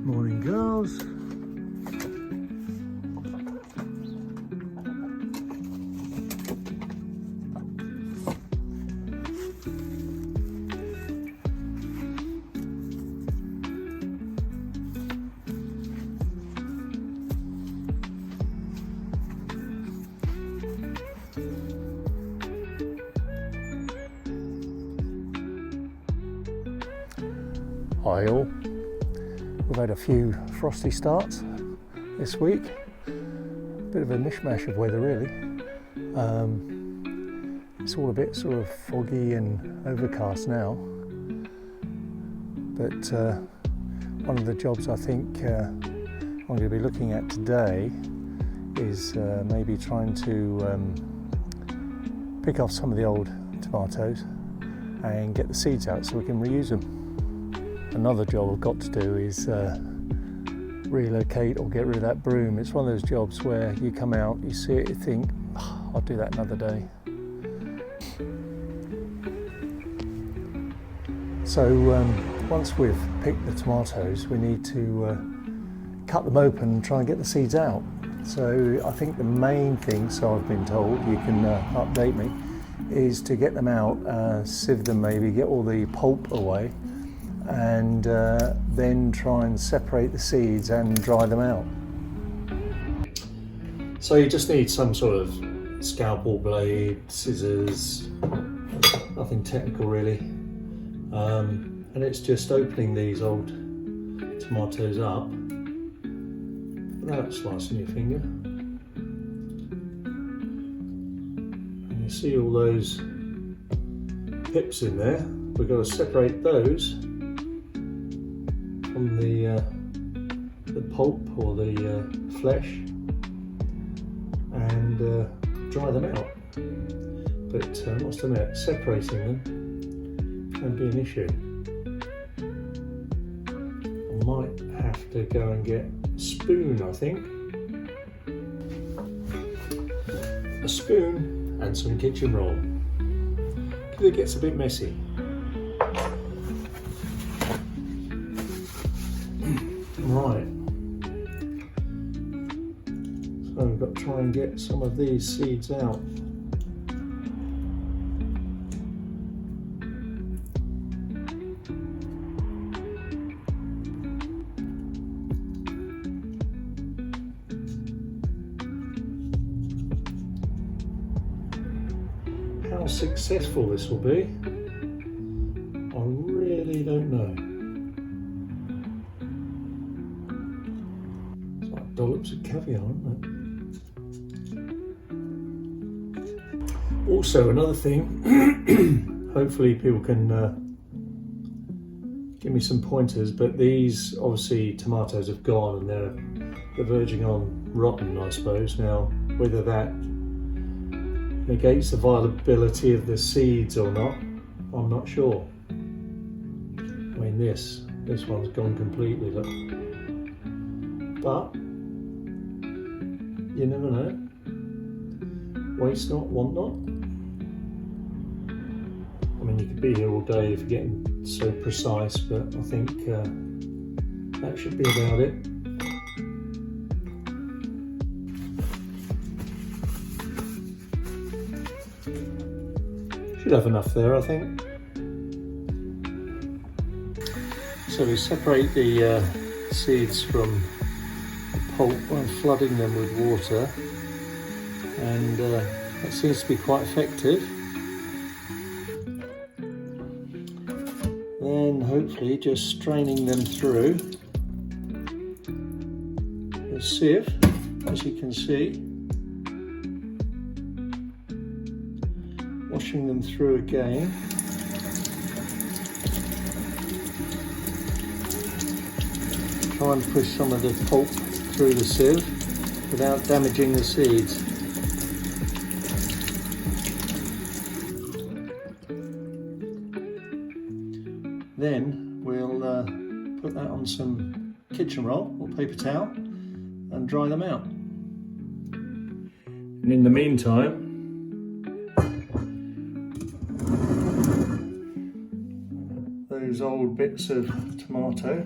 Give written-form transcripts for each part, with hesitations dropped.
Morning, girls. Hi all. We've had a few frosty starts this week. Bit of a mishmash of weather really. It's all a bit sort of foggy and overcast now. But one of the jobs I think I'm going to be looking at today is maybe trying to pick off some of the old tomatoes and get the seeds out so we can reuse them. Another job I've got to do is relocate or get rid of that broom. It's one of those jobs where you come out, you see it, you think, oh, I'll do that another day. So once we've picked the tomatoes, we need to cut them open and try and get the seeds out. So I think the main thing, so I've been told, you can update me, is to get them out, sieve them maybe, get all the pulp away, and then try and separate the seeds and dry them out. So you just need some sort of scalpel blade, scissors, nothing technical really, and it's just opening these old tomatoes up without slicing your finger, and you see all those pips in there. We've got to separate those from the pulp or the flesh and dry them out. But I must admit, separating them can be an issue. I might have to go and get a spoon, I think. A spoon and some kitchen roll, because it gets a bit messy. Right, so we've got to try and get some of these seeds out. How successful this will be, I really don't know. Dollops of caviar, isn't it? Also, another thing, hopefully people can give me some pointers, but these obviously tomatoes have gone and they're verging on rotten, I suppose. Now, whether that negates the viability of the seeds or not, I'm not sure. I mean, this one's gone completely, look. But you never know. Waste not, want not. I mean, you could be here all day if you're getting so precise, but I think that should be about it. Should have enough there, I think. So we separate the seeds from pulp by flooding them with water, and that seems to be quite effective. Then hopefully just straining them through a sieve, as you can see, washing them through again. Try and push some of the pulp through the sieve without damaging the seeds. Then we'll put that on some kitchen roll or paper towel and dry them out. And in the meantime, those old bits of tomato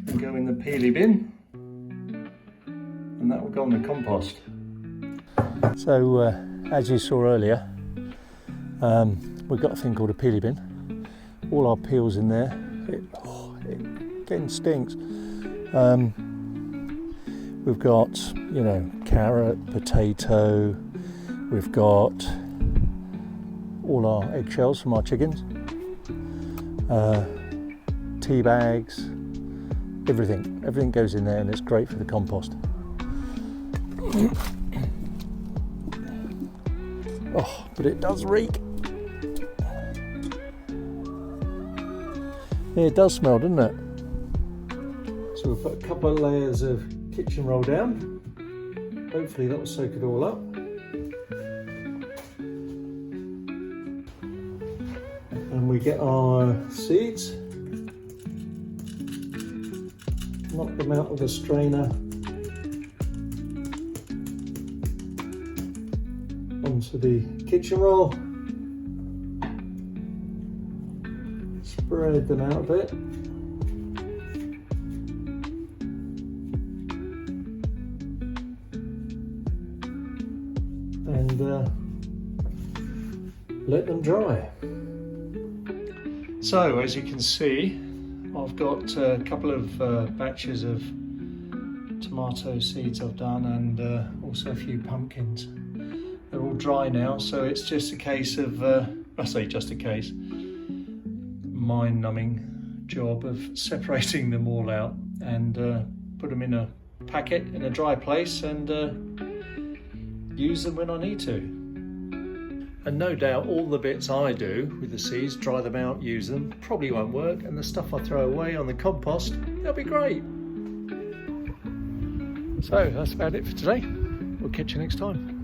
can will go in the peely bin, and that will go on the compost. So as you saw earlier, we've got a thing called a peely bin. All our peels in there. It again stinks. We've got, you know, carrot, potato. We've got all our eggshells from our chickens, tea bags, everything. Everything goes in there, and it's great for the compost. Oh, but it does reek. Yeah, it does smell, doesn't it? So we'll put a couple of layers of kitchen roll down. Hopefully that will soak it all up. And we get our seeds. Knock them out with a strainer onto the kitchen roll. Spread them out a bit. And let them dry. So as you can see, I've got a couple of batches of tomato seeds I've done, and also a few pumpkins. They're all dry now, so it's just a case of, I say just a case, mind-numbing job of separating them all out and put them in a packet in a dry place and use them when I need to. And no doubt all the bits I do with the seeds, dry them out, use them, probably won't work, and the stuff I throw away on the compost, that'll be great. So that's about it for today. We'll catch you next time.